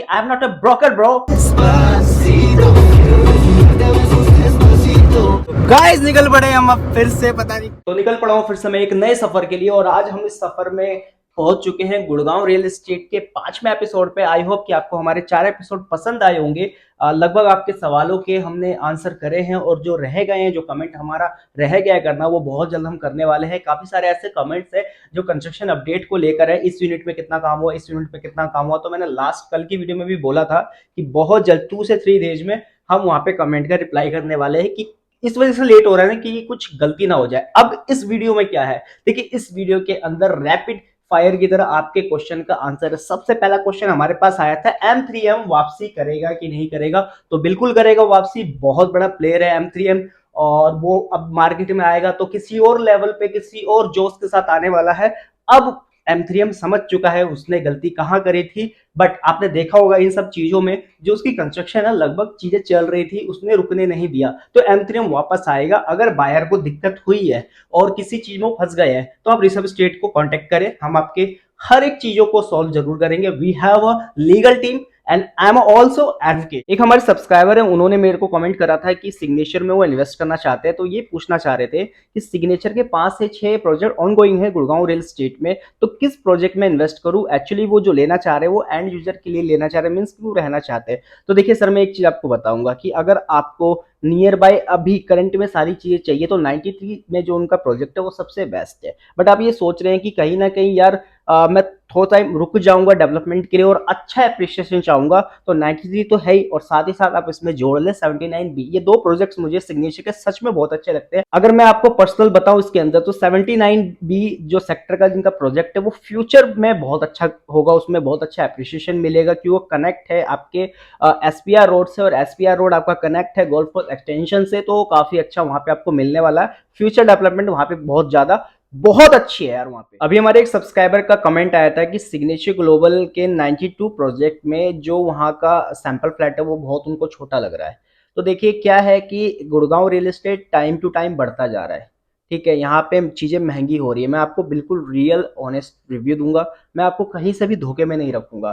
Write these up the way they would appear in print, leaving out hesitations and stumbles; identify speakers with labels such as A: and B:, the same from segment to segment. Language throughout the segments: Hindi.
A: I'm not a broker, bro.
B: Guys निकल पड़े हम अब फिर से, पता नहीं
A: तो निकल पड़ा हूँ फिर से मैं एक नए सफर के लिए और आज हम इस सफर में पहुंच चुके हैं गुड़गांव रियल एस्टेट के 5वें एपिसोड पे। आई होप कि आपको हमारे 4 एपिसोड पसंद आए होंगे। लगभग आपके सवालों के हमने आंसर करे हैं और जो रह गए हैं, जो कमेंट हमारा रह गया है करना, वो बहुत जल्द हम करने वाले हैं। काफी सारे ऐसे कमेंट्स हैं जो कंस्ट्रक्शन अपडेट को लेकर है, इस यूनिट में कितना काम हुआ, इस यूनिट में कितना काम हुआ। तो मैंने लास्ट कल की वीडियो में भी बोला था कि बहुत जल्द 2 से 3 डेज में हम वहां पे कमेंट का रिप्लाई करने वाले हैं कि इस वजह से लेट हो रहा है ना कि कुछ गलती ना हो जाए। अब इस वीडियो में क्या है, देखिए इस वीडियो के अंदर रैपिड फायर की तरह आपके क्वेश्चन का आंसर है। सबसे पहला क्वेश्चन हमारे पास आया था, M3M वापसी करेगा कि नहीं करेगा। तो बिल्कुल करेगा वापसी, बहुत बड़ा प्लेयर है M3M और वो अब मार्केट में आएगा तो किसी और लेवल पे, किसी और जोश के साथ आने वाला है। अब M3M समझ चुका है उसने गलती कहां करी थी, बट आपने देखा होगा इन सब चीजों में जो उसकी कंस्ट्रक्शन है, लगभग चीजें चल रही थी, उसने रुकने नहीं दिया। तो M3M वापस आएगा। अगर बायर को दिक्कत हुई है और किसी चीज में फंस गए हैं तो आप ऋषभ स्टेट को कांटेक्ट करें, हम आपके हर एक चीजों को सॉल्व जरूर करेंगे। We have a legal team and I am also advocate. एक हमारे सब्सक्राइबर है, उन्होंने मेरे को कमेंट करा था कि सिग्नेचर में वो इन्वेस्ट करना चाहते हैं। तो ये पूछना चाह रहे थे कि सिग्नेचर के 5 से 6 प्रोजेक्ट ऑनगोइंग है गुड़गांव रियल एस्टेट में, तो किस प्रोजेक्ट में इन्वेस्ट करूं। एक्चुअली वो जो लेना चाह रहे हैं वो एंड यूजर के लिए लेना चाह रहे हैं, मीन्स क्यों रहना चाहते हैं। तो देखिए सर, मैं एक चीज आपको बताऊंगा कि अगर आपको नियर बाय अभी करंट में सारी चीजें चाहिए तो 93 में जो उनका प्रोजेक्ट है वो सबसे बेस्ट है। बट आप ये सोच रहे हैं कि कहीं ना कहीं यार मैं थोड़ा टाइम रुक जाऊंगा डेवलपमेंट के लिए और अच्छा एप्रिसिएशन चाहूंगा, तो 93 तो है ही, और साथ ही साथ आप इसमें जोड़ ले 79B। ये दो प्रोजेक्ट्स मुझे सिग्नेचर के सच में बहुत अच्छे लगते हैं। अगर मैं आपको पर्सनल बताऊं इसके अंदर, तो 79B जो सेक्टर का जिनका प्रोजेक्ट है वो फ्यूचर में बहुत अच्छा होगा, उसमें बहुत अच्छा एप्रिसिएशन मिलेगा कि वो कनेक्ट है आपके SPR रोड से, और SPR रोड आपका कनेक्ट है गोल्फ कोर्स एक्सटेंशन से, तो काफी अच्छा वहां पे आपको मिलने वाला है। फ्यूचर डेवलपमेंट वहां पे बहुत ज्यादा बहुत अच्छी है यार वहां पे। अभी हमारे एक सब्सक्राइबर का कमेंट आया था कि सिग्नेचर ग्लोबल के 92 प्रोजेक्ट में जो वहां का सैंपल फ्लैट है वो बहुत उनको छोटा लग रहा है। तो देखिए क्या है कि Gurgaon real estate time to time बढ़ता जा रहा है, ठीक है, यहाँ पे चीजें महंगी हो रही है। मैं आपको बिल्कुल रियल ऑनेस्ट रिव्यू दूंगा, मैं आपको कहीं से भी धोखे में नहीं रखूंगा।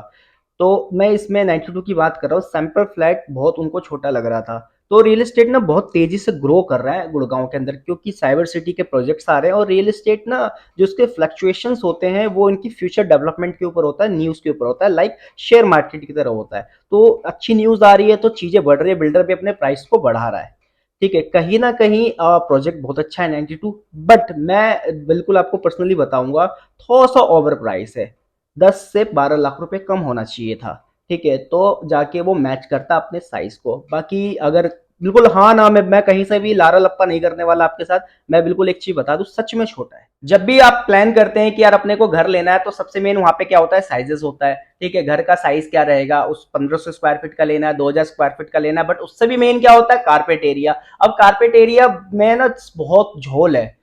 A: तो मैं इसमें 92 की बात कर रहा हूँ, सैंपल फ्लैट बहुत उनको छोटा लग रहा था। तो रियल एस्टेट ना बहुत तेजी से ग्रो कर रहा है गुड़गांव के अंदर, क्योंकि साइबर सिटी के प्रोजेक्ट्स आ रहे हैं और रियल एस्टेट ना जो उसके फ्लक्चुएशंस होते हैं वो इनकी फ्यूचर डेवलपमेंट के ऊपर होता है, न्यूज के ऊपर होता है, लाइक शेयर मार्केट की तरह होता है। तो अच्छी न्यूज आ रही है तो चीजें बढ़ रही है, बिल्डर भी अपने प्राइस को बढ़ा रहा है, ठीक है। कहीं ना कहीं प्रोजेक्ट बहुत अच्छा है 92, बट मैं बिल्कुल आपको पर्सनली बताऊंगा थोड़ा सा ओवर प्राइस है। 10 से 12 लाख रुपए कम होना चाहिए था, ठीक है, तो जाके वो मैच करता अपने साइज को। बाकी अगर बिल्कुल हाँ ना, मैं कहीं से भी लारा लप्पा नहीं करने वाला आपके साथ। मैं बिल्कुल एक चीज बता दूं, सच में छोटा है। जब भी आप प्लान करते हैं कि यार अपने को घर लेना है तो सबसे मेन वहां पे क्या होता है, साइजेस होता है, ठीक है। घर का साइज क्या रहेगा, उस 1500 स्क्वायर फीट का लेना है, 2000 स्क्वायर फीट का लेना है, बट उससे भी मेन क्या होता है, कारपेट एरिया। अब कारपेट एरिया में ना बहुत झोल है।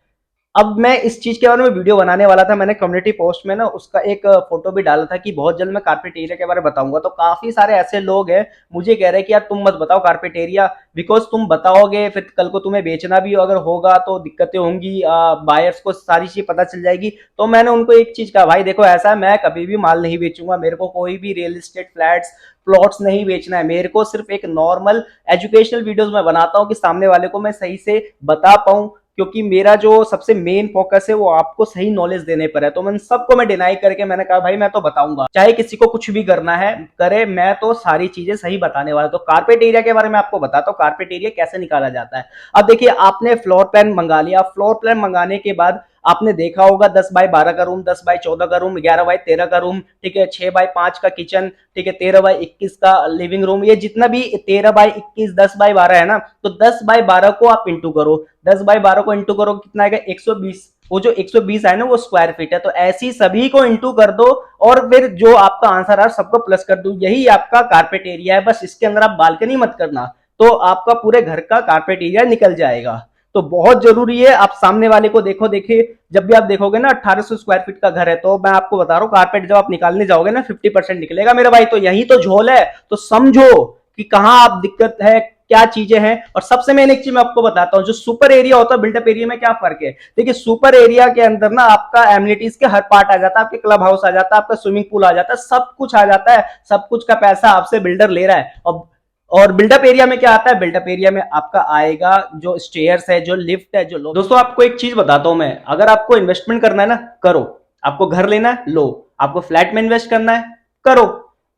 A: अब मैं इस चीज के बारे में वीडियो बनाने वाला था, मैंने कम्युनिटी पोस्ट में ना उसका एक फोटो भी डाला था कि बहुत जल्द मैं कारपेट एरिया के बारे में बताऊंगा। तो काफी सारे ऐसे लोग हैं मुझे कह रहे हैं कि यार तुम मत बताओ कारपेट एरिया, बिकॉज तुम बताओगे फिर कल को तुम्हें बेचना भी अगर होगा तो दिक्कतें होंगी, बायर्स को सारी चीज पता चल जाएगी। तो मैंने उनको एक चीज कहा, भाई देखो ऐसा है, मैं कभी भी माल नहीं बेचूंगा, मेरे को कोई भी रियल एस्टेट फ्लैट्स प्लॉट्स नहीं बेचना है। मेरे को सिर्फ एक नॉर्मल एजुकेशनल वीडियोस में बनाता हूँ कि सामने वाले को मैं सही से बता पाऊं, क्योंकि मेरा जो सबसे मेन फोकस है वो आपको सही नॉलेज देने पर है। तो मैं सबको मैं डिनाई करके मैंने कहा भाई मैं तो बताऊंगा, चाहे किसी को कुछ भी करना है करे, मैं तो सारी चीजें सही बताने वाला। तो कारपेट एरिया के बारे में आपको बताता हूँ, कारपेट एरिया कैसे निकाला जाता है। अब देखिए आपने फ्लोर प्लान मंगा लिया, फ्लोर प्लान मंगाने के बाद आपने देखा होगा 10 बाय 12 का रूम, 10 बाय 14 का रूम, 11 बाय 13 का रूम, ठीक है, 6 बाय 5 का किचन, ठीक है, 13 बाय 21 का लिविंग रूम, ये जितना भी 13 बाय 21 10 बाय 12 है ना, तो 10 बाय 12 को आप इंटू करो, 10 बाय 12 को इंटू करो कितना आएगा, 120। वो जो 120 है ना वो स्क्वायर फीट है, तो ऐसी सभी को इंटू कर दो और फिर जो आपका आंसर है सबको प्लस कर दो, यही आपका कारपेट एरिया है। बस इसके अंदर आप बालकनी मत करना, तो आपका पूरे घर का कारपेट एरिया निकल जाएगा। तो बहुत जरूरी है आप सामने वाले को देखो। देखिए जब भी आप देखोगे ना 1800 स्क्वायर फीट का घर है, तो मैं आपको बता रहा हूँ कारपेट जब आप निकालने जाओगे ना 50% निकलेगा मेरे भाई। तो यही तो झोल है, तो समझो कि कहाँ आप दिक्कत है, क्या चीजें हैं। और सबसे मेन एक चीज मैं आपको बताता हूँ, जो सुपर एरिया होता है बिल्डअप एरिया में क्या फर्क है। देखिए सुपर एरिया के अंदर ना आपका एमिनिटीज के हर पार्ट आ जाता है, आपके क्लब हाउस आ जाता है, आपका स्विमिंग पूल आ जाता है, सब कुछ आ जाता है, सब कुछ का पैसा आपसे बिल्डर ले रहा है। और बिल्डअप एरिया में क्या आता है, बिल्डअप एरिया में आपका आएगा जो स्टेयर्स है, जो लिफ्ट है, जो दोस्तों आपको एक चीज बताता हूं मैं, अगर आपको इन्वेस्टमेंट करना है ना करो, आपको घर लेना है लो, आपको फ्लैट में इन्वेस्ट करना है करो,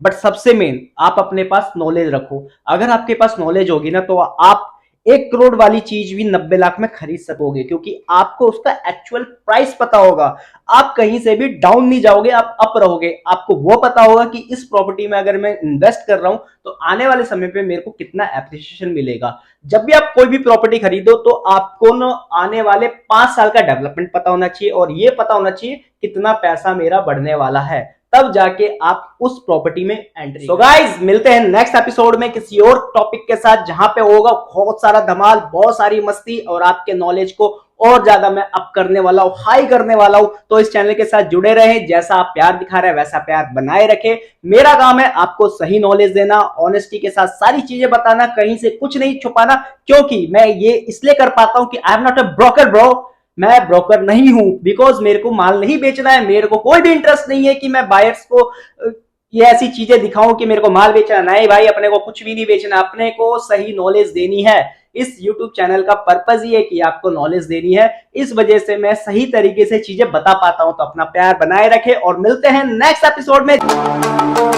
A: बट सबसे मेन आप अपने पास नॉलेज रखो। अगर आपके पास नॉलेज होगी ना तो आप 1 करोड़ वाली चीज भी 90 लाख में खरीद सकोगे, क्योंकि आपको उसका एक्चुअल प्राइस पता होगा। आप कहीं से भी डाउन नहीं जाओगे, आप अप रहोगे। आपको वो पता होगा कि इस प्रॉपर्टी में अगर मैं इन्वेस्ट कर रहा हूं तो आने वाले समय पे मेरे को कितना एप्रिसिएशन मिलेगा। जब भी आप कोई भी प्रॉपर्टी खरीदो तो आपको न आने वाले 5 साल का डेवलपमेंट पता होना चाहिए, और ये पता होना चाहिए कितना पैसा मेरा बढ़ने वाला है, तब जाके आप उस प्रॉपर्टी में एंट्री। सो गाइस, मिलते हैं नेक्स्ट एपिसोड में किसी और टॉपिक के साथ, जहां पे होगा बहुत सारा धमाल, बहुत सारी मस्ती, और आपके नॉलेज को और ज्यादा मैं अप करने वाला हूं, हाई करने वाला हूं। तो इस चैनल के साथ जुड़े रहें, जैसा आप प्यार दिखा रहे हैं वैसा प्यार बनाए रखें। मेरा काम है आपको सही नॉलेज देना, ऑनेस्टी के साथ सारी चीजें बताना, कहीं से कुछ नहीं छुपाना, क्योंकि मैं ये इसलिए कर पाता हूं कि I am not a broker bro. मैं ब्रोकर नहीं हूं, बिकॉज मेरे को माल नहीं बेचना है, मेरे को कोई भी इंटरेस्ट नहीं है कि मैं बायर्स को ये ऐसी चीजें दिखाऊं कि मेरे को माल बेचना। नहीं भाई, अपने को कुछ भी नहीं बेचना, अपने को सही नॉलेज देनी है। इस YouTube चैनल का पर्पज ही है कि आपको नॉलेज देनी है, इस वजह से मैं सही तरीके से चीजें बता पाता हूं। तो अपना प्यार बनाए रखें और मिलते हैं नेक्स्ट एपिसोड में।